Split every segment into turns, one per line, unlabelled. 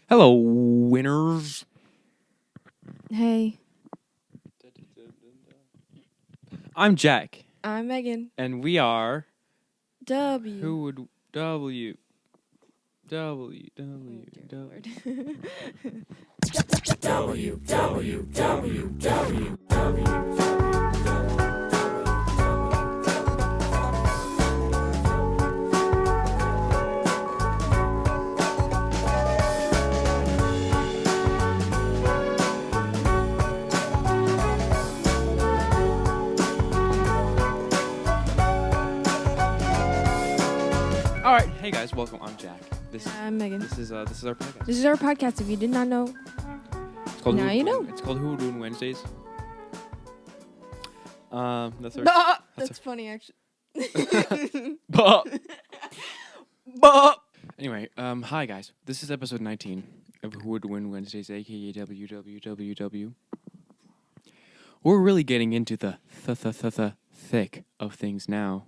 Hello, winners.
Hey.
I'm Jack.
I'm Megan.
And we are...
W.
Who would... W. W. All right, hey guys, welcome. I'm Jack.
I'm Megan.
This is our podcast.
This is our podcast. If you did not know,
It's called
now you know.
It's called Who Would Win Wednesdays. That's our.
That's funny, actually.
Anyway, hi guys. This is episode 19 of Who Would Win Wednesdays, aka WWWW. We're really getting into the thick of things now.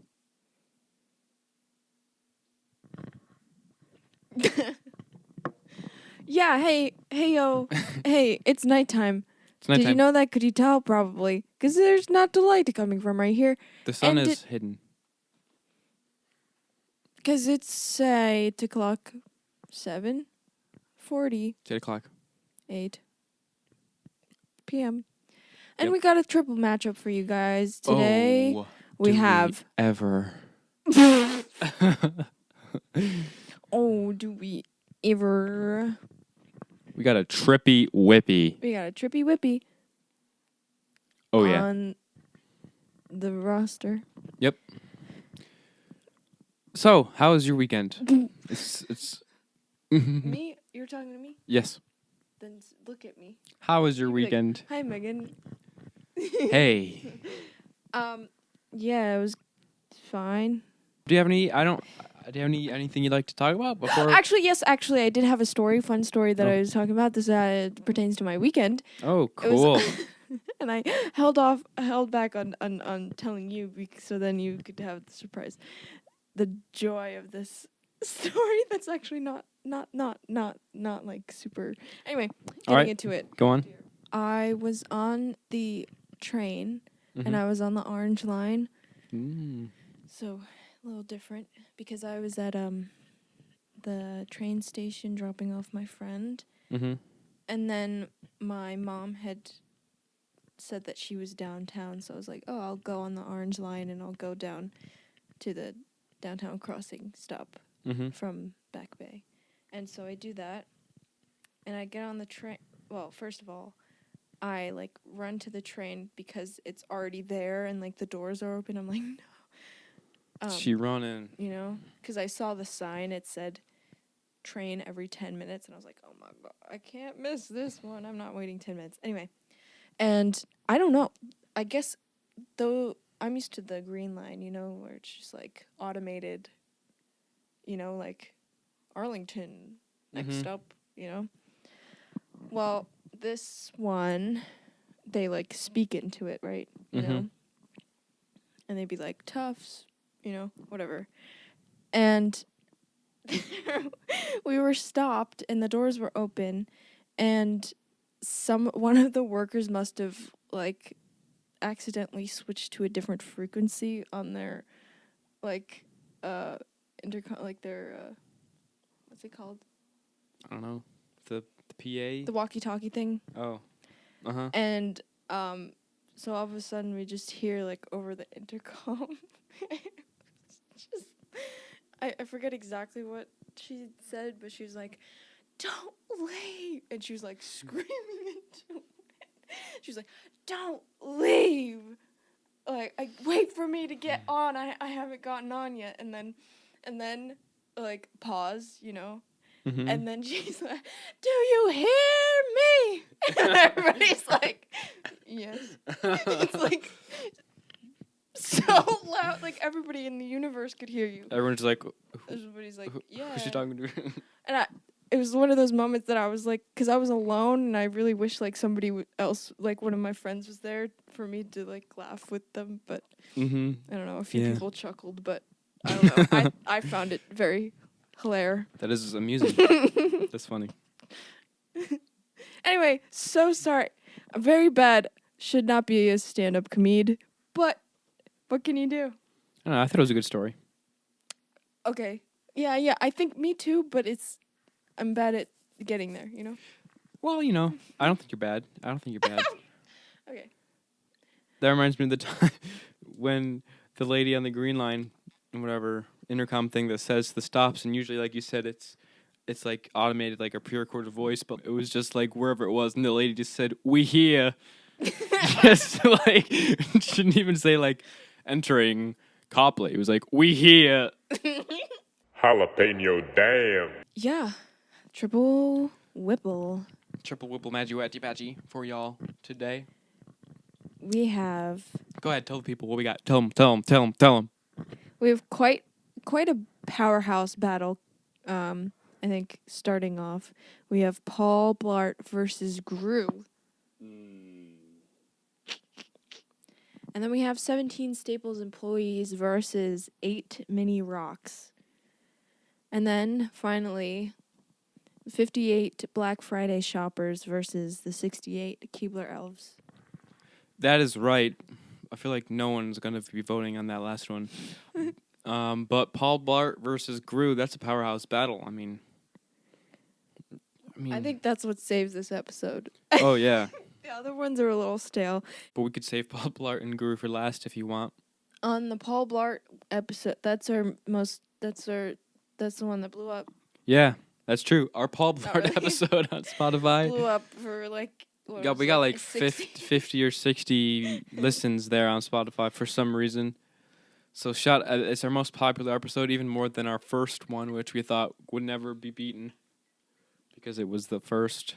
Yeah, hey, yo. Hey, it's nighttime.
It's nighttime.
Did you know that? Could you tell? Probably. Because there's not the light coming from right here.
The sun
and
is hidden.
Because it's 8 o'clock. 7:40.
It's 8 o'clock.
8 p.m. And
Yep.
we got a triple matchup for you guys today.
Oh,
we
do
have...
ever.
Oh, do we ever...
We got a trippy whippy.
We got a trippy whippy.
Oh, yeah.
On the roster.
Yep. So, how was your weekend? It's
Me? You're talking to me?
Yes.
Then look at me.
How was your
You'd be like,
weekend?
Hi, Megan.
Hey.
Yeah, it was fine.
Do you have any? Do you have anything you'd like to talk about before?
Actually, yes. Actually, I did have a fun story that
Oh.
I was talking about. This pertains to my weekend.
Oh,
It
cool.
was, and I held back on telling you so then you could have the surprise, the joy of this story. That's actually not like super. Anyway,
All right.
getting into it.
Go on.
I was on the train and
Mhm.
I was on the orange line,
Mm.
so a little different because I was at the train station dropping off my friend.
Mhm.
And then my mom had said that she was downtown, so I was like, oh, I'll go on the orange line and I'll go down to the downtown crossing stop
Mhm.
from Back Bay. And so I do that, and I get on the train. Well, first of all, I, like, run to the train because it's already there and, like, the doors are open. I'm like, no.
She running.
You know? Because I saw the sign. It said train every 10 minutes, and I was like, oh my god, I can't miss this one. I'm not waiting 10 minutes. Anyway, and I don't know. I guess, though, I'm used to the green line, you know, where it's just, like, automated, you know, like, Arlington, next up, you know? Well, this one, they, like, speak into it, right? You know? And they'd be like, Tufts, you know, whatever. And we were stopped, and the doors were open, and one of the workers must have, like, accidentally switched to a different frequency on their, like, intercom, like their, what's it called?
I don't know. The PA.
The walkie-talkie thing.
Oh. Uh-huh.
And so all of a sudden we just hear, like, over the intercom. Just, I forget exactly what she said, but she was like, "Don't leave," and she was like screaming into it. She was like, "Don't leave!" Like, wait for me to get on. I haven't gotten on yet. And then like, pause, you know.
Mhm.
And then she's like, "Do you hear me?" And everybody's like, "Yes." It's like so loud, like everybody in the universe could hear you.
Everyone's like,
Everybody's like, "Yeah."
who's she talking to?
And it was one of those moments that I was like, because I was alone, and I really wish like somebody else, like one of my friends, was there for me to like laugh with them. But I don't know, a few people chuckled, but I don't know. I found it very hilarious.
That is amusing. That's funny.
Anyway, so sorry. I'm very bad. Should not be a stand-up comedian, but what can you do?
I don't know. I thought it was a good story.
Okay. Yeah. I think me too, but I'm bad at getting there, you know?
Well, I don't think you're bad.
Okay.
That reminds me of the time when the lady on the green line, whatever intercom thing that says the stops, and usually, like you said, it's like automated, like a pre-recorded voice, but it was just like wherever it was, and the lady just said, "We here," just like shouldn't even say like entering Copley. It was like, "We here."
Jalapeno damn.
Yeah. Triple Whipple.
Triple Whipple Magiwatty Patchy for y'all today.
We have
Go ahead, tell the people what we got. Tell them.
we have quite a powerhouse battle. I think starting off, we have Paul Blart versus Gru. And then we have 17 Staples employees versus 8 Mini Rocks. And then, finally, 58 Black Friday shoppers versus the 68 Keebler Elves.
That is right. I feel like no one's going to be voting on that last one. But Paul Blart versus Gru, that's a powerhouse battle. I mean,
I think that's what saves this episode.
Oh, yeah.
The other ones are a little stale.
But we could save Paul Blart and Gru for last if you want.
On the Paul Blart episode, that's the one that blew up.
Yeah, that's true. Our Paul Blart
really.
episode on Spotify.
Blew up for like...
We got like 50 or 60 listens there on Spotify for some reason. So it's our most popular episode, even more than our first one, which we thought would never be beaten because it was the first.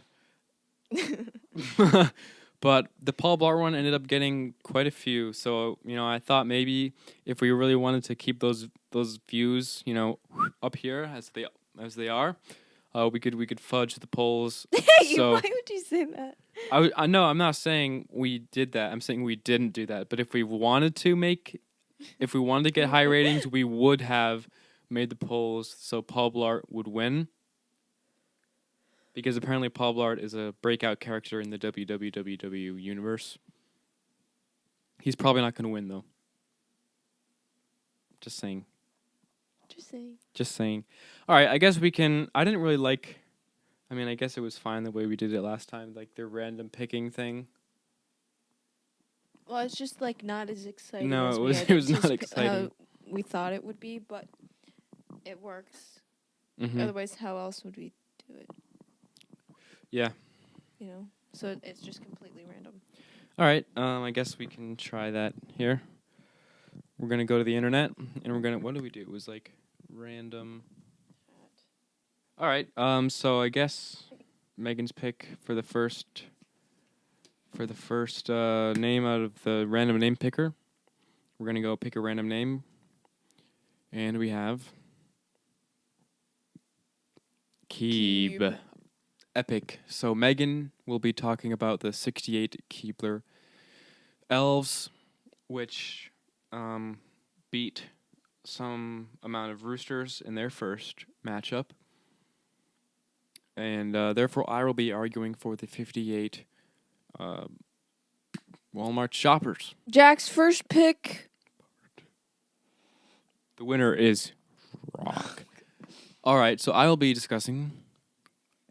But the Paul Blart one ended up getting quite a few. So, I thought maybe if we really wanted to keep those views, up here as they are, we could fudge the polls. So,
why would you say that?
I know I'm not saying we did that. I'm saying we didn't do that. But if we wanted to get high ratings, we would have made the polls so Paul Blart would win. Because apparently Paul Blart is a breakout character in the WWWW universe. He's probably not going to win, though. Just saying. All right, I guess we can... I didn't really like... I guess it was fine the way we did it last time, like the random picking thing.
Well, it's just like not as exciting.
No,
as
it was not exciting.
We thought it would be, but it works.
Mm-hmm.
Otherwise, how else would we do it?
Yeah.
So it's just completely random.
All right, I guess we can try that here. We're going to go to the internet, and we're going to... What do we do? It was like random... All right, so I guess Megan's pick for the first name out of the random name picker. We're going to go pick a random name. And we have... Keeb. Epic. So Megan will be talking about the 68 Keebler Elves, which beat some amount of Roosters in their first matchup. And therefore, I will be arguing for the 58 Walmart shoppers.
Jack's first pick.
The winner is Rock. All right, so I will be discussing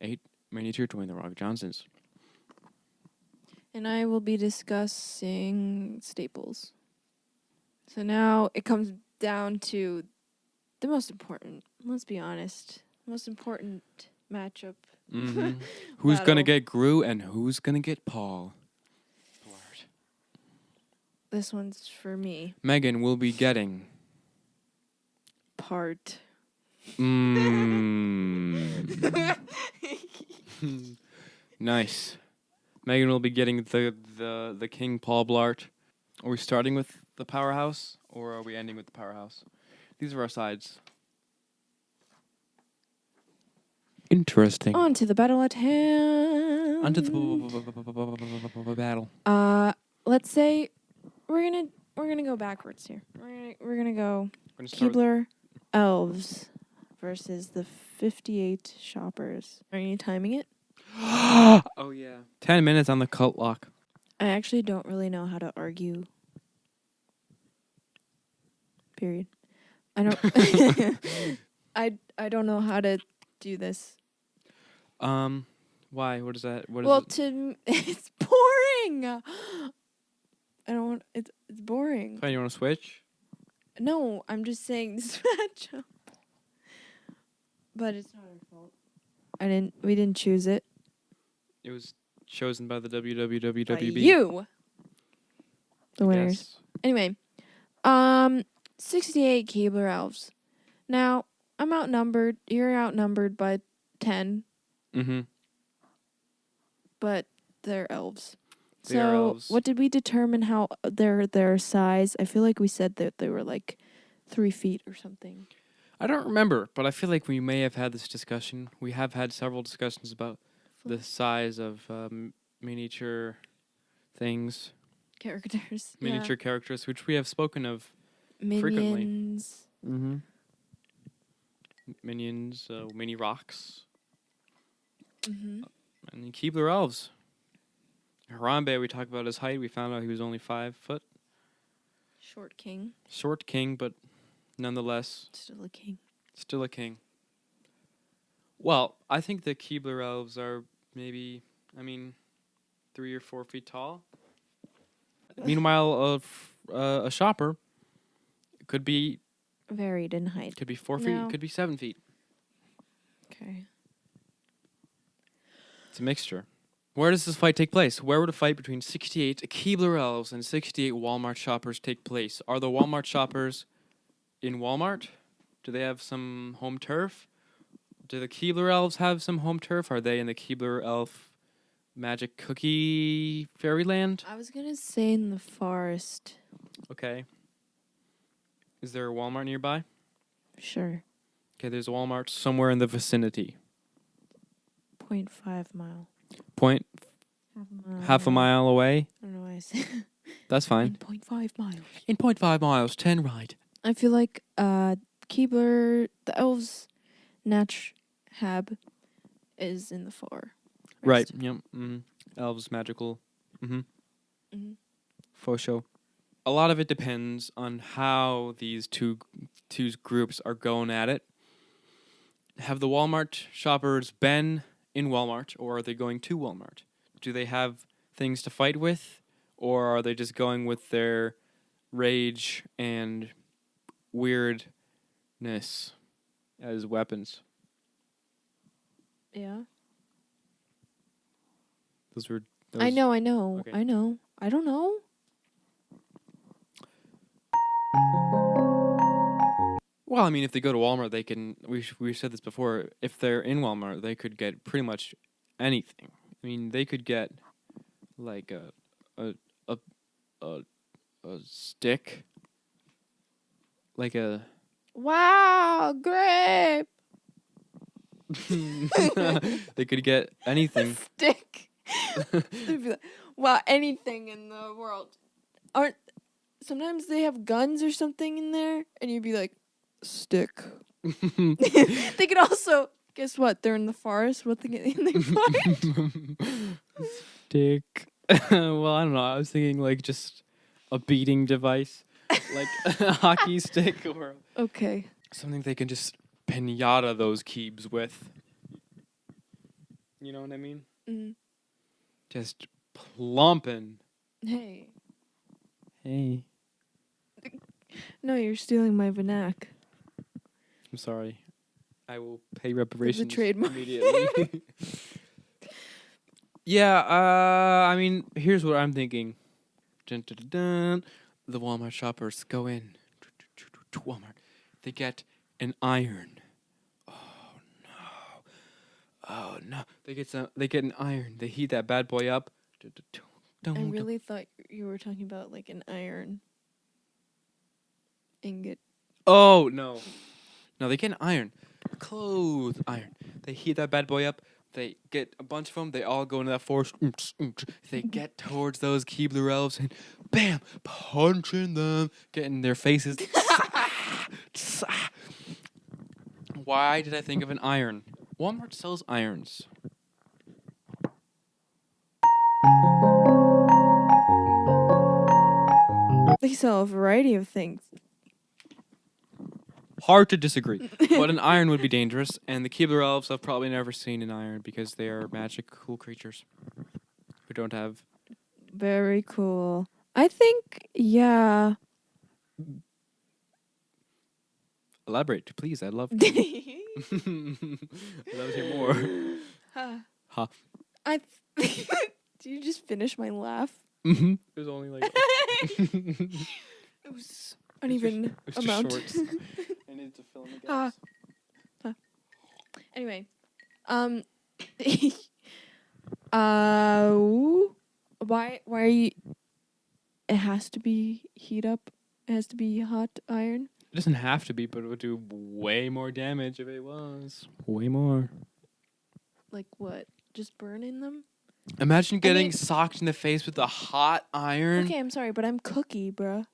8 Mini Dwayne "The Rock" Johnsons.
And I will be discussing Staples. So now it comes down to the most important, let's be honest, most important matchup.
Mm-hmm. Who's going to get Gru and who's going to get Paul Blart?
This one's for me.
Megan will be getting...
Part.
Nice. Megan will be getting the King Paul Blart. Are we starting with the powerhouse, or are we ending with the powerhouse? These are our sides. Interesting.
On to the battle at hand.
On to the battle.
Let's say we're gonna go backwards here. We're gonna go Keebler Elves versus the 58 shoppers. Are you timing it?
Oh, yeah. 10 minutes on the cult lock.
I actually don't really know how to argue. Period. I don't. I don't know how to do this.
Why? What is that? What is
Well,
it?
it's boring. I don't want. It's boring.
Fine, you want to switch?
No, I'm just saying this matchup. But it's not our fault. We didn't choose it.
It was chosen by the WWWW.
By you. The winners.
Yes.
Anyway, 68 Keebler Elves. Now, I'm outnumbered. You're outnumbered by 10.
Mm-hmm.
But they're elves.
They are elves.
What did we determine how their size? I feel like we said that they were like 3 feet or something.
I don't remember, but I feel like we may have had this discussion. We have had several discussions about the size of miniature things.
Characters.
Miniature characters, which we have spoken of
Minions.
frequently. Mm-hmm. Minions, mini rocks.
Mm-hmm.
And the Keebler Elves. Harambe, we talked about his height. We found out he was only 5 foot.
Short king.
Short king, but nonetheless.
Still a king.
Still a king. Well, I think the Keebler Elves are maybe, 3 or 4 feet tall. Meanwhile, a shopper could be
varied in height.
Could be 4 feet. Could be 7 feet.
Okay.
It's a mixture. Where does this fight take place? Where would a fight between 68 Keebler Elves and 68 Walmart shoppers take place? Are the Walmart shoppers in Walmart? Do they have some home turf? Do the Keebler Elves have some home turf? Are they in the Keebler Elf magic cookie fairyland?
I was going to say in the forest.
Okay. Is there a Walmart nearby?
Sure.
Okay, there's a Walmart somewhere in the vicinity.
0.5 mile.
Half a mile away?
I don't know why I said
That's fine.
In 0.5 miles.
In 0.5 miles, 10 right.
I feel like Keebler, the elves, Hab is in the far.
Right, yep. Mm-hmm. Elves, magical. Mm-hmm.
Mm-hmm.
Faux show. A lot of it depends on how these two groups are going at it. Have the Walmart shoppers been in Walmart, or are they going to Walmart? Do they have things to fight with, or are they just going with their rage and weirdness as weapons?
Yeah.
Those
I know.
Okay.
I know. I don't know.
Well, if they go to Walmart, they can. We said this before. If they're in Walmart, they could get pretty much anything. They could get like a stick, like a.
Wow, grape.
They could get anything.
Stick. They'd be like, wow, anything in the world. Sometimes they have guns or something in there, and you'd be like, stick. They could also, guess what? They're in the forest. What they find?
Stick. Well, I don't know. I was thinking like just a beating device, like a hockey stick or
okay,
something they can just pinata those keebs with. You know what I mean?
Mm.
Just plumping.
Hey.
No,
you're stealing my vernac.
I'm sorry. I will pay reparations
the trademark.
immediately. Yeah, here's what I'm thinking. Dun, dun, dun, dun. The Walmart shoppers go in to Walmart. They get an iron. Oh no! They get an iron. They heat that bad boy up.
I really thought you were talking about like an iron ingot.
Oh no! No, they get an iron. Clothes iron. They heat that bad boy up. They get a bunch of them. They all go into that forest. They get towards those Keebler Elves and bam, punching them, getting their faces. Why did I think of an iron? Walmart sells irons.
They sell a variety of things.
Hard to disagree. But an iron would be dangerous, and the Keebler Elves have probably never seen an iron because they are magical creatures who don't have...
Very cool. I think, yeah.
Elaborate, please. I'd love to. I'd love to hear more. Ha.
Did you just finish my laugh?
It was only like...
It was uneven amount.
I needed to fill in the gaps.
Anyway, why are you? It has to be heat up. It has to be hot iron.
It doesn't have to be, but it would do way more damage if it was. Way more.
Like what? Just burning them?
Imagine getting socked in the face with a hot iron.
Okay, I'm sorry, but I'm Cookie, bruh.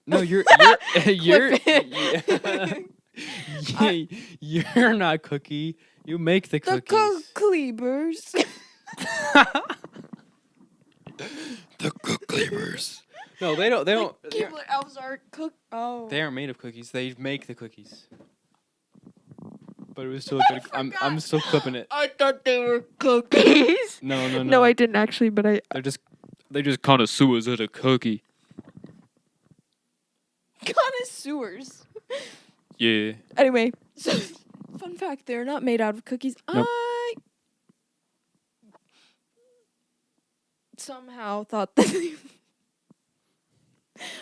No, you're you're not Cookie. You make the cookies.
The Cleavers.
The Cleavers. No, they don't.
Keebler Elves are Oh.
They aren't made of cookies. They make the cookies. But it was still good. I'm still clipping it.
I thought they were cookies.
No.
No, I didn't actually, but
They're just connoisseurs at a cookie.
Connoisseurs.
Yeah.
Anyway, so fun fact: they're not made out of cookies.
Nope.
I somehow thought that.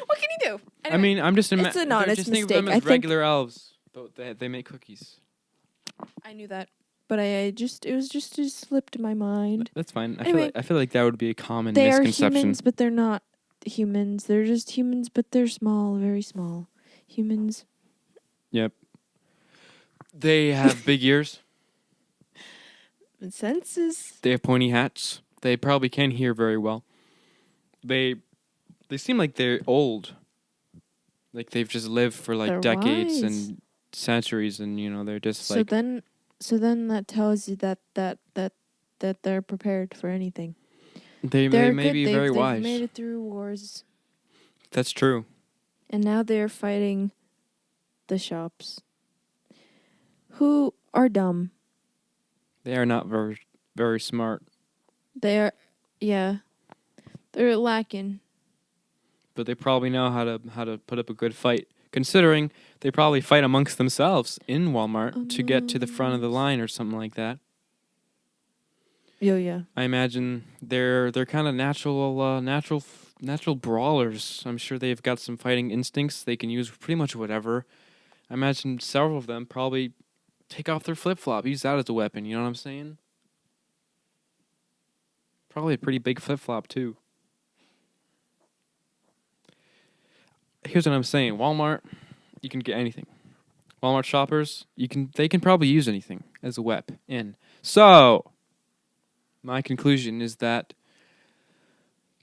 What can you do? Anyway,
I mean, I'm just
it's an honest
just think of
mistake.
them as regular elves, but they make cookies.
I knew that, but it just slipped my mind.
That's fine.
Anyway,
I feel like that would be a common
they
misconception.
are humans, but they're not humans. They're just humans, but they're small, very small. Humans.
Yep. They have big ears.
And senses.
They have pointy hats. They probably can hear very well. They seem like they're old. Like they've just lived for like
They're
decades
wise.
and centuries, and they're just
So
like...
then that tells you that they're prepared for anything.
They
They're
may
good.
be
They've
very wise.
made it through wars.
That's true.
And now they're fighting the shops, who are dumb.
They are not very, very smart.
They're lacking.
But they probably know how to put up a good fight, considering they probably fight amongst themselves in Walmart to get to the front of the line or something like that.
Yeah.
I imagine they're kind of natural brawlers. I'm sure they've got some fighting instincts. They can use pretty much whatever. I imagine several of them probably take off their flip-flop, use that as a weapon. You know what I'm saying? Probably a pretty big flip-flop too. Here's what I'm saying. Walmart, you can get anything. Walmart shoppers, they can probably use anything as a weapon. So, my conclusion is that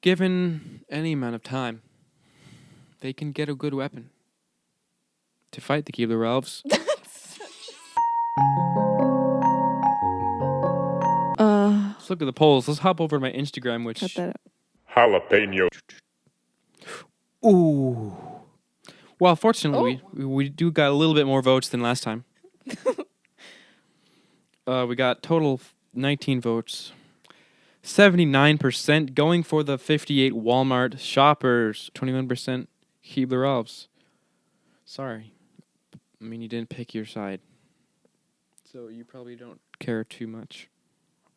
given any amount of time, they can get a good weapon to fight the Keebler Elves. Let's look at the polls. Let's hop over to my Instagram, which...
Cut that out.
Jalapeno.
Ooh. Well, fortunately, we do got a little bit more votes than last time. We got total 19 votes. 79% going for the 58 Walmart shoppers. 21% Keebler Elves. Sorry. I mean, you didn't pick your side. So you probably don't care too much.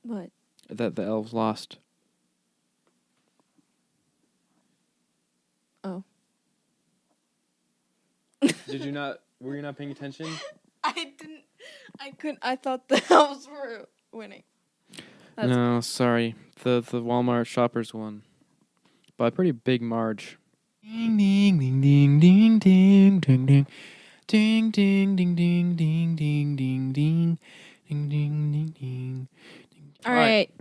What?
That the elves lost.
Oh.
Did you not? Were you not paying attention?
I couldn't. I thought the elves were winning.
No, sorry. The Walmart shoppers won by a pretty big margin. Ding ding ding ding ding ding ding ding ding ding ding ding ding ding ding ding ding ding ding.
All right.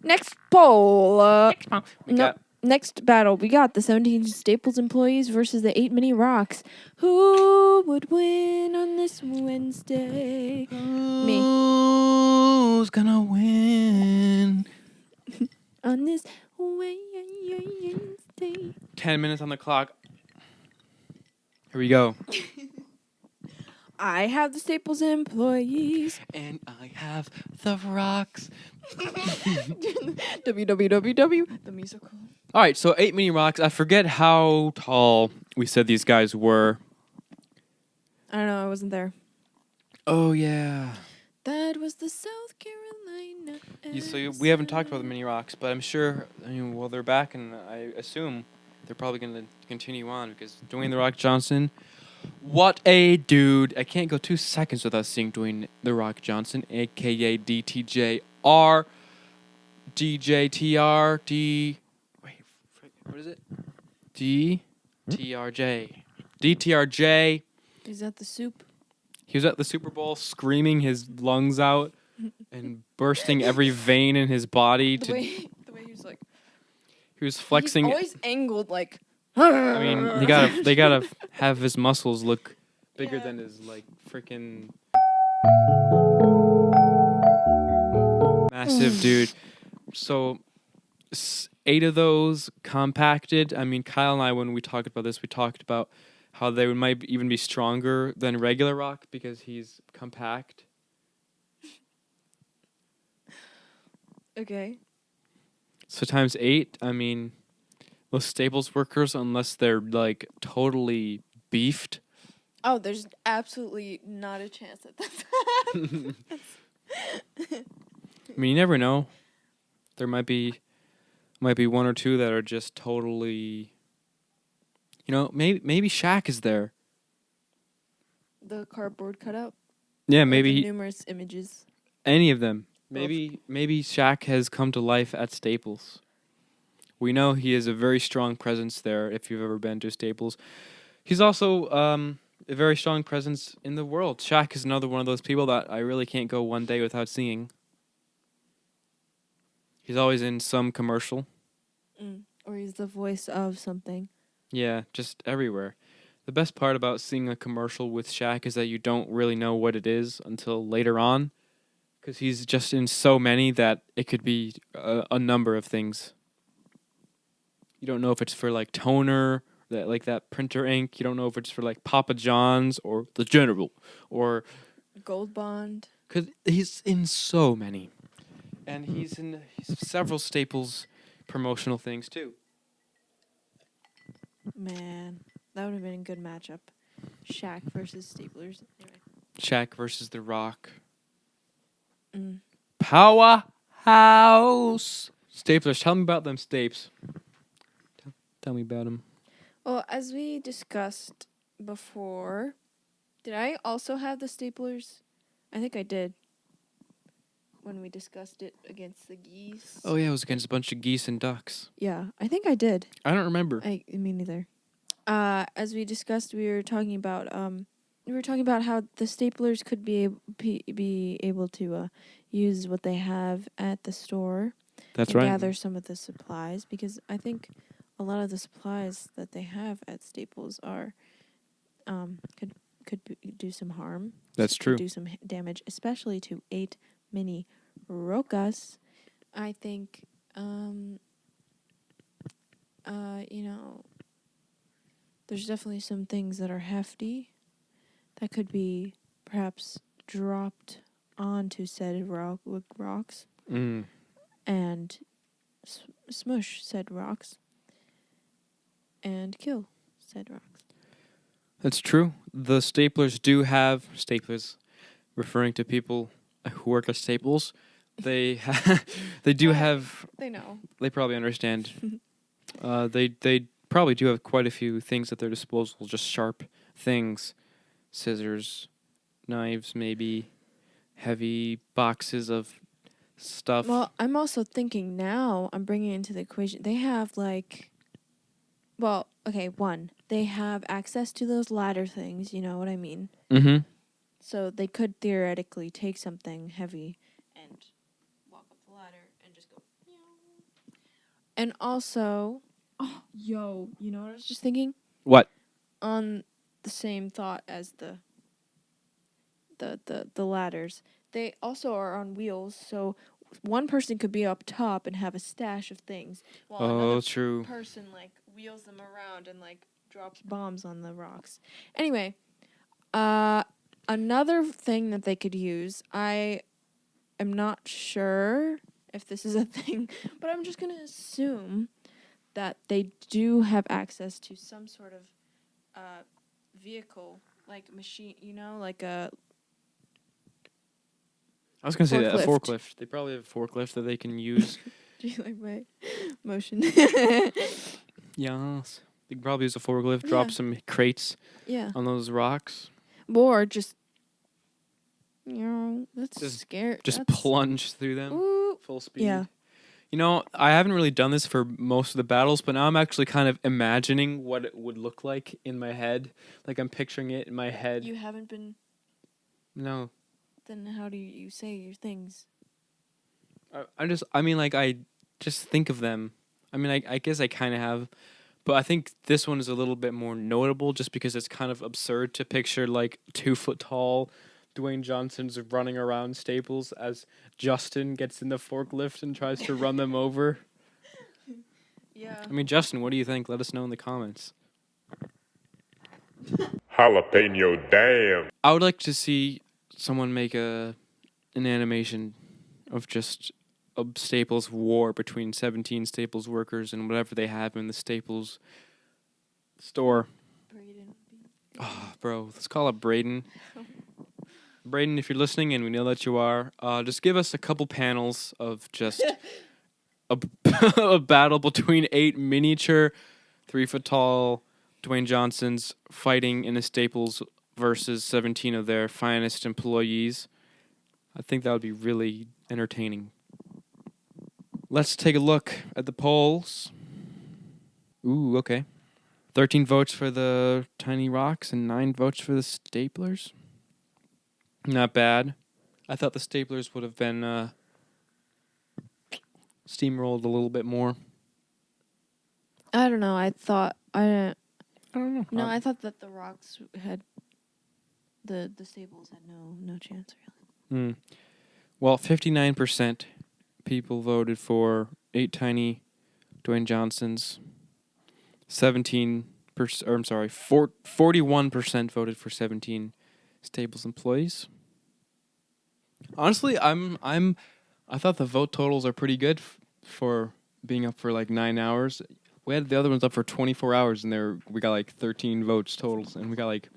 Next poll. Next battle. We got the 17 Staples employees versus the 8 Mini Rocks. Who would win on this Wednesday? Me.
Who's gonna win?
On this Wednesday.
10 minutes on the clock. Here we go.
I have the Staples employees.
And I have the rocks.
WWWW, the musical.
All right, so 8 mini rocks. I forget how tall we said these guys were.
I don't know, I wasn't there.
Oh, yeah.
That was the South Carolina.
So we haven't talked about the mini rocks, but I'm sure, well, they're back, and I assume they're probably going to continue on because Dwayne "The Rock" Johnson, what a dude. I can't go 2 seconds without seeing Dwayne "The Rock" Johnson, a.k.a. DTJR, DJTR, what is it? DTRJ. DTRJ.
Is that the soup?
He was at the Super Bowl screaming his lungs out and bursting every vein in his body.
The way he was like...
He was flexing.
He's always angled like...
I mean, they gotta have his muscles look bigger than his, like, freaking... massive dude. So, 8 of those compacted. I mean, Kyle and I, when we talked about this, we talked about how they might even be stronger than regular rock because he's compact.
Okay.
So times 8, I mean, those Staples workers, unless they're, like, totally beefed.
Oh, there's absolutely not a chance that that's
I mean, you never know. There might be 1 or 2 that are just totally... You know, maybe Shaq is there.
the cardboard cutout.
Yeah,
Like
maybe
the numerous images.
any of them. Maybe Shaq has come to life at Staples. We know he is a very strong presence there if you've ever been to Staples. He's also a very strong presence in the world. Shaq is another one of those people that I really can't go one day without seeing. He's always in some commercial.
Or he's the voice of something.
Yeah, just everywhere. The best part about seeing a commercial with Shaq is that you don't really know what it is until later on. Because he's just in so many that it could be a number of things. You don't know if it's for, like, toner, that printer ink. You don't know if it's for, like, Papa John's or the General. Or...
Gold Bond.
Because he's in so many. And he's in several Staples promotional things, too.
Man, that would have been a good matchup. Shaq versus Staplers. Anyway.
Shaq versus The Rock. Powerhouse. Staplers. Tell me about them Stapes. Tell me about them.
Well, as we discussed before, did I also have the Staplers? I think I did. When we discussed it against the geese.
Oh, yeah, it was against a bunch of geese and ducks.
Yeah, I think I did.
I don't remember.
Me neither. As we discussed, we were talking about how the Staplers could be able to use what they have at the store.
That's
and
right.
Gather some of the supplies because I think a lot of the supplies that they have at Staples are could do some harm.
That's true.
Could do some damage, especially to 8 mini rocas. I think there's definitely some things that are hefty that could be perhaps dropped onto said rocks and smush said rocks and kill said rocks.
That's true. The Staplers do have Staplers, referring to people who work at Staples. They they do have.
They know.
They probably understand. They probably do have quite a few things at their disposal, just sharp things, scissors, knives, maybe heavy boxes of stuff.
Well, I'm also thinking now. I'm bringing it into the equation. They have they have access to those ladder things. You know what I mean?
Mm-hmm.
So they could theoretically take something heavy and walk up the ladder and just go. Meow. And also, you know what I was just thinking?
What?
On the same thought as the ladders, they also are on wheels. So one person could be up top and have a stash of things, while
Oh,
another
true.
person like wheels them around and like drops bombs on the rocks. Anyway, another thing that they could use, I am not sure if this is a thing, but I'm just gonna assume that they do have access to some sort of vehicle, like machine, like a
I was gonna say that, a
forklift.
forklift. They probably have a forklift that they can use.
Do you like my motion?
Yes. They can probably use a forklift, drop
Yeah.
some crates
Yeah.
on those rocks.
Or just, that's
Just-
scary.
Just
That's,
plunge through them
ooh.
full speed.
Yeah.
You know, I haven't really done this for most of the battles, but now I'm actually kind of imagining what it would look like in my head. Like I'm picturing it in my head.
You haven't been.
No.
Then how do you say your things?
I just think of them. I mean, I guess I kind of have, but I think this one is a little bit more notable just because it's kind of absurd to picture like 2 foot tall Dwayne Johnsons running around Staples as Justin gets in the forklift and tries to run them over.
Yeah.
I mean, Justin, what do you think? Let us know in the comments.
Jalapeno damn.
I would like to see someone make an animation of just a Staples war between 17 Staples workers and whatever they have in the Staples store.
Braden.
Oh, bro, let's call up Braden. Braden, if you're listening, and we know that you are, just give us a couple panels of just a battle between 8 miniature, 3 foot tall Dwayne Johnsons fighting in a Staples versus 17 of their finest employees. I think that would be really entertaining. Let's take a look at the polls. Ooh, okay. 13 votes for the tiny rocks and 9 votes for the staplers. Not bad. I thought the staplers would have been steamrolled a little bit more.
I don't know. I thought
I don't know.
No, I thought that the rocks had the Staples had no chance really.
Well, 59% people voted for 8 tiny Dwayne Johnsons. 41% voted for 17 Staples employees. Honestly, I thought the vote totals are pretty good for being up for like 9 hours. We had the other ones up for 24 hours, and we got like 13 votes totals, and we got like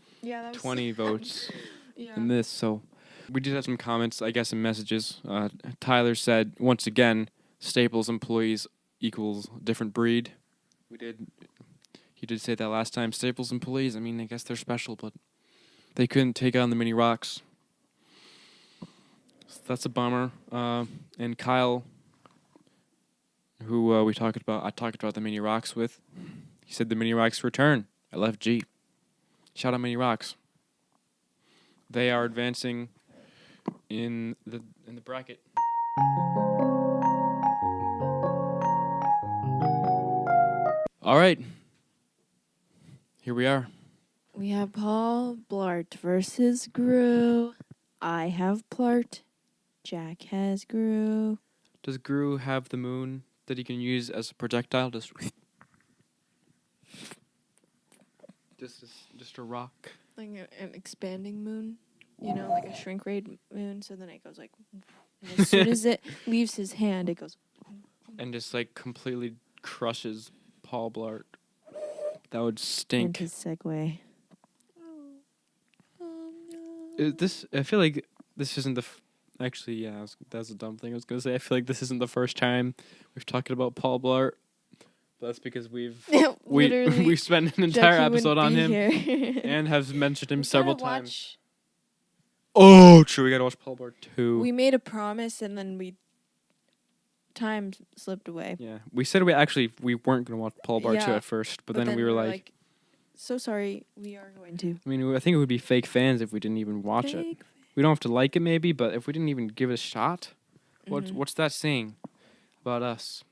20 votes in this. So we did have some comments, I guess, and messages. Tyler said, once again, Staples employees equals different breed. He did say that last time. Staples employees, I mean, I guess they're special, but they couldn't take on the mini rocks. So that's a bummer. And Kyle, who I talked about the mini rocks with, he said the mini rocks return. LFG. Shout out mini rocks. They are advancing in the bracket. All right. Here we are.
We have Paul Blart versus Gru. I have Blart. Jack has Gru.
Does Gru have the moon that he can use as a projectile? Just a rock.
Like an expanding moon, like a shrink ray moon. So then it goes like, and as soon as it leaves his hand, it goes.
And just like completely crushes Paul Blart. That would
And
stink.
his segue.
I feel like this isn't the. Actually, yeah, that's a dumb thing I was gonna say. I feel like this isn't the first time we've talked about Paul Blart. But that's because we've spent an entire episode on him and have mentioned him several times. Oh, true. We gotta watch Paul Blart 2.
We made a promise and then time slipped away.
Yeah, we said we weren't gonna watch Paul Blart 2 at first, but then we were like,
so sorry, we are going to.
I mean, I think it would be fake fans if we didn't even watch it. We don't have to like it, maybe, but if we didn't even give it a shot, what's that saying about us?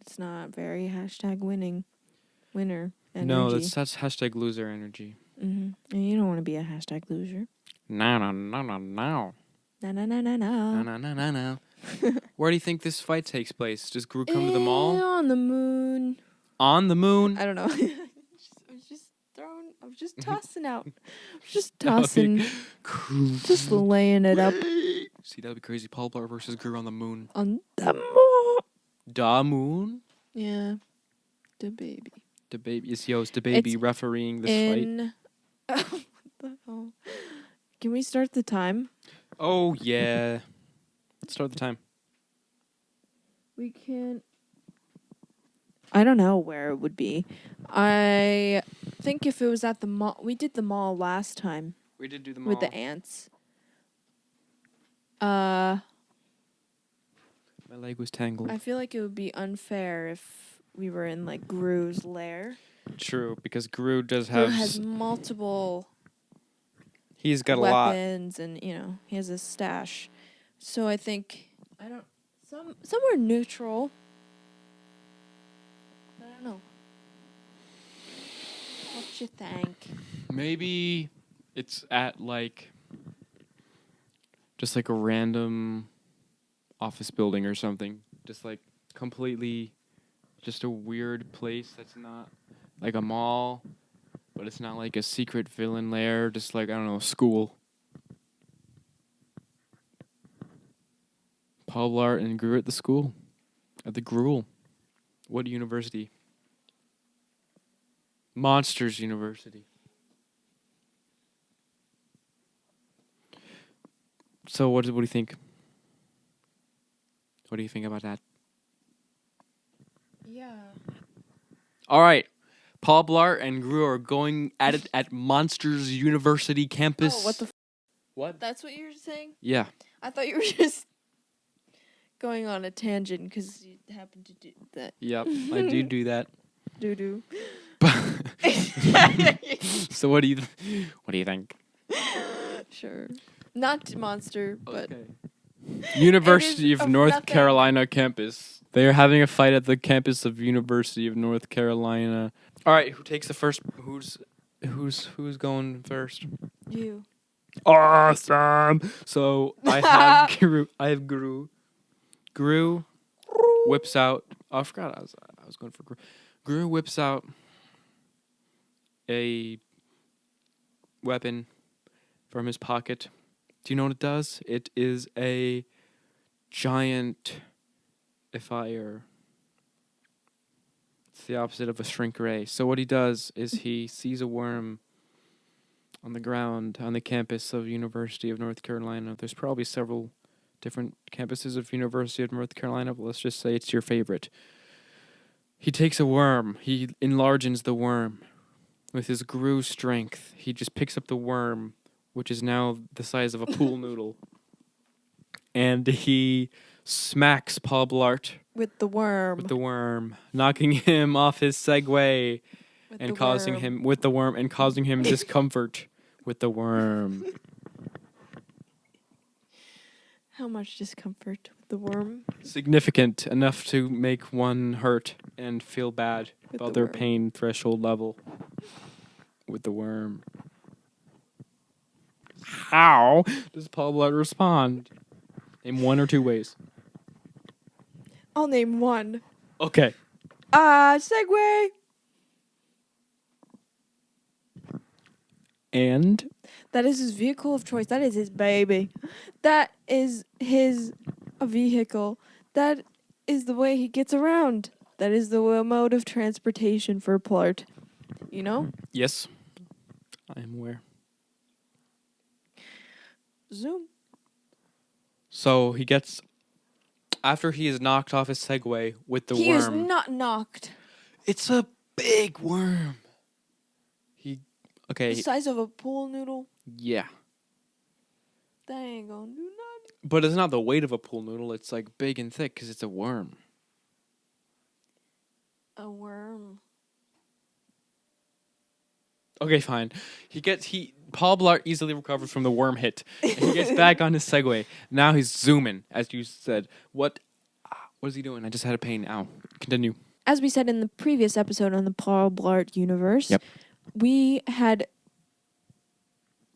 It's not very winner energy.
No, that's hashtag loser energy.
And you don't want to be a hashtag loser.
No.
Na na na na
No,
na.
no, no, no, no. Where do you think this fight takes place? Does Gru come to the mall?
On the moon.
On the moon?
I don't know. I was just throwing. I was just tossing out. I was just
That would be
tossing. Just laying it up
See, that would be crazy. Paul Blart versus Gru on the moon.
on the moon.
Da moon?
Yeah, the baby.
The baby is yo's the baby
It's
refereeing this fight.
What the hell? Can we start the time?
Oh yeah. Let's start the time.
We can't. I don't know where it would be. I think if it was at the mall, we did the mall last time
We did do the mall.
with the ants.
My leg was tangled.
I feel like it would be unfair if we were in like Gru's lair.
True, because Gru does
Gru
have.
has multiple
He's got a lot.
weapons, and he has a stash. So I think somewhere neutral. I don't know. What you think?
Maybe it's at just like a random office building or something. Just like completely, just a weird place that's not like a mall, but it's not like a secret villain lair. Just like, I don't know, a school. Paul Blart and Gru at the school. At the Gruel. What university? Monsters University. So what do you think? What do you think about that?
Yeah.
All right. Paul Blart and Gru are going at it at Monsters University campus.
Oh, what the?
What?
That's what you were saying?
Yeah.
I thought you were just going on a tangent because you happened to do that.
Yep. I do that.
Doo doo.
So what do you think?
Sure. Not monster, but
University
It
of
is of
North
nothing.
Carolina campus. They are having a fight at the campus of University of North Carolina. All right, who takes the first? Who's going first?
you.
Awesome. So I have Gru. Gru whips out. Oh, I forgot. I was going for Gru. Gru whips out a weapon from his pocket. Do you know what it does? It is a giant fire. It's the opposite of a shrink ray. So what he does is he sees a worm on the ground on the campus of University of North Carolina. There's probably several different campuses of University of North Carolina, but let's just say it's your favorite. He takes a worm. He enlarges the worm with his Gru strength. He just picks up the worm, which is now the size of a pool noodle, and he smacks Paul Blart
With the worm.
with the worm, knocking him off his Segway
With
and
the
causing
worm.
him with the worm and causing him discomfort with the worm.
How much discomfort with the worm?
Significant enough to make one hurt and feel bad
With
about
the
their
worm.
pain threshold level with the worm. How does Paul Blart respond? In one or two ways.
I'll name one.
Okay.
Segway.
And
That is his vehicle of choice. That is his baby. That is his vehicle. That is the way he gets around. That is the mode of transportation for Blart. You know?
yes, I am aware.
Zoom.
So he gets, after he is knocked off his Segway with the
He is
worm.
not knocked.
It's a big worm.
The size of a pool noodle.
Yeah.
That ain't gonna do nothing.
But it's not the weight of a pool noodle. It's like big and thick because it's a worm.
A worm.
Okay, fine. Paul Blart easily recovers from the worm hit. And he gets back on his Segway. Now he's zooming, as you said. What is he doing? I just had a pain. Ow. Continue.
As we said in the previous episode on the Paul Blart universe,
Yep.
we had.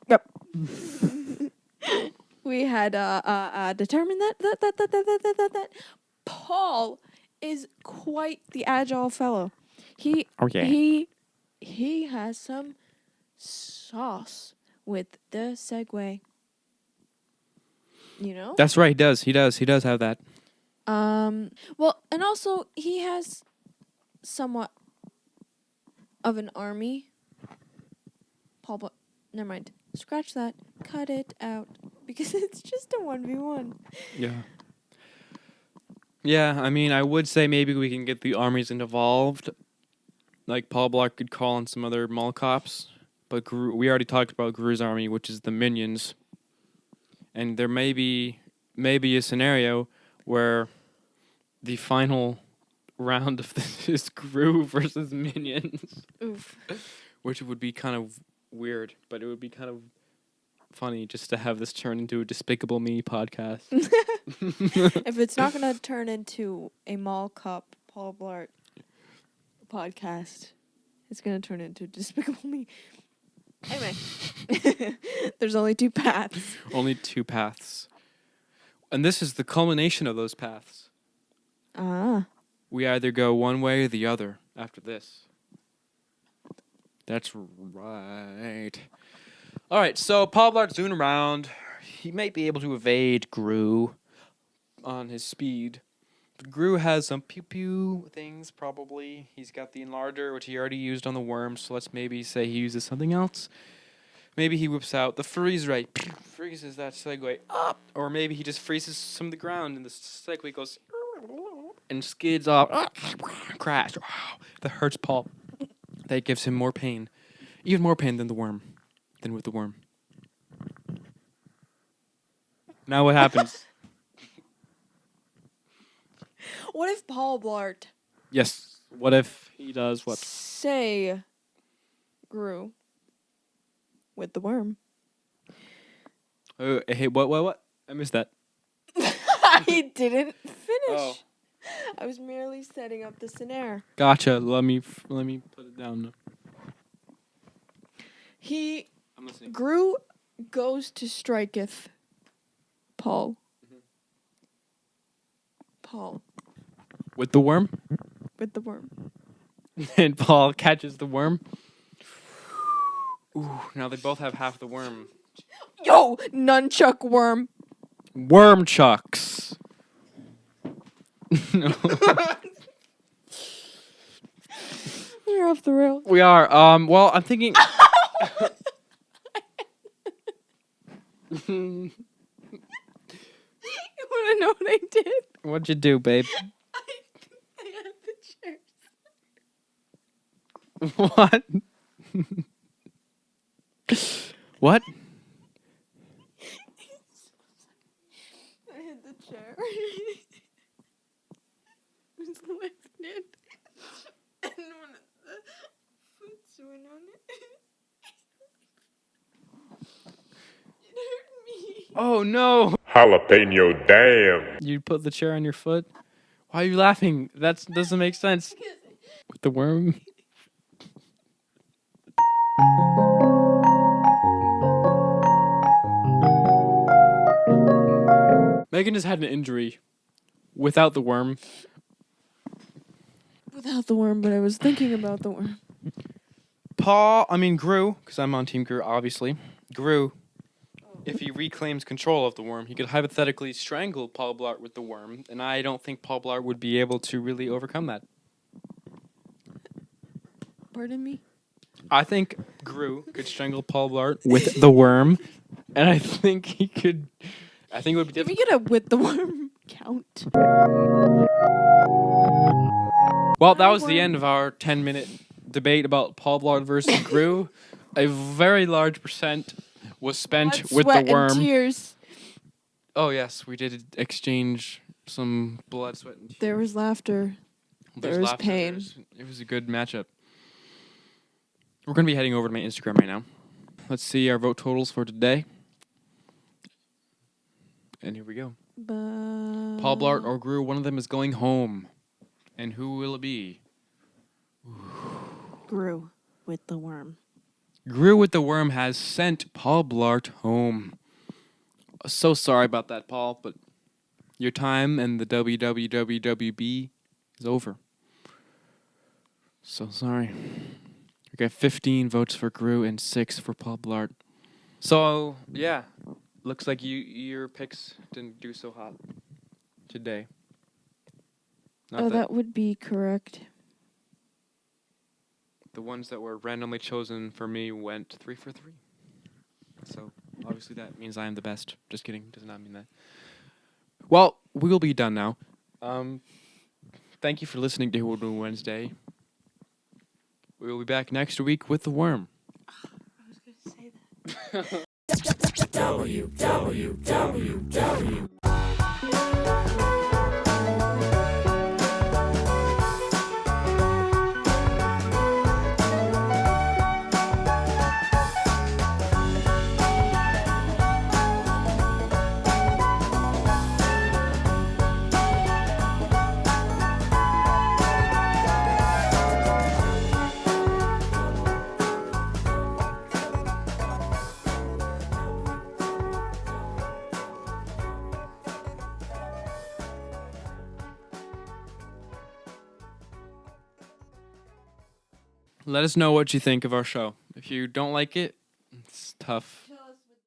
Yep. we had determined that Paul is quite the agile fellow. He
Oh, yeah.
he has some sauce with the segue. You know?
That's right. He does. He does have that.
Well, and also he has somewhat of an army. Paul, never mind. Scratch that. Cut it out because it's just a 1v1.
Yeah. Yeah, I mean, I would say maybe we can get the armies involved. Like, Paul Blart could call on some other mall cops. But we already talked about Gru's army, which is the minions. And there may be a scenario where the final round of this is Gru versus minions.
Oof.
Which would be kind of weird, but it would be kind of funny just to have this turn into a Despicable Me podcast.
If it's not going to turn into a mall cop Paul Blart podcast, it's going to turn into Despicable Me. Anyway, there's only two paths.
Only two paths. And this is the culmination of those paths.
Ah.
We either go one way or the other after this. That's right. All right, so Paul Blart's zooming around. He might be able to evade Gru on his speed. But Gru has some pew-pew things, probably. He's got the enlarger, which he already used on the worm, so let's maybe say he uses something else. Maybe he whips out the freeze ray, freezes that segue up, or maybe he just freezes some of the ground and the segue goes and skids off, crash. That hurts Paul. That gives him more pain, even more pain than with the worm. Now what happens?
What if Paul Blart
Yes. What if he does what?
say Gru with the worm?
Hey, what? I missed that.
I didn't finish.
Oh.
I was merely setting up the scenario.
Gotcha. Let me put it down. I'm listening.
Gru goes to striketh Paul.
Mm-hmm.
Paul
With the worm?
with the worm.
And Paul catches the worm. Ooh, now they both have half the worm.
Yo, nunchuck worm.
Worm chucks. No.
We're off the rails.
We are. Well, I'm thinking.
You want to know what I did?
What'd you do, babe?
I had the chairs.
What? What?
I had the chair. It was lifted. And one of the foots went on it. It hurt me.
Oh no!
Jalapeno damn.
You put the chair on your foot? Why are you laughing? That doesn't make sense. With the worm? Meghan has had an injury without the worm.
Without the worm, but I was thinking about the worm.
Gru, because I'm on Team Gru, obviously. Gru, if he reclaims control of the worm, he could hypothetically strangle Paul Blart with the worm, and I don't think Paul Blart would be able to really overcome that.
Pardon me?
I think Gru could strangle Paul Blart with the worm, and I think he could. I think it would be
Can we
difficult.
get a with the worm count?
Well, that was the end of our 10-minute debate about Paul Blart versus Gru. A very large percent was spent
Blood,
with
sweat,
the worm.
and tears.
Oh yes, we did exchange some blood, sweat, and tears.
There was laughter.
There's
there was
laughter,
pain.
It was a good matchup. We're going to be heading over to my Instagram right now. Let's see our vote totals for today. And here we go. Paul Blart or Gru, one of them is going home. And who will it be?
Gru with the worm.
Gru with the worm has sent Paul Blart home. So sorry about that, Paul, but your time and the WWWWB is over. So sorry. We got 15 votes for Gru and 6 for Paul Blart. So, yeah. Looks like your picks didn't do so hot today. Not
That would be correct.
the ones that were randomly chosen for me went 3 for 3. So, obviously that means I am the best. Just kidding. Does not mean that. Well, we will be done now. Thank you for listening to Who Would Win Wednesday. We will be back next week with the worm.
I was going to say that.
WWWW.
Let us know what you think of our show. If you don't like it, it's tough.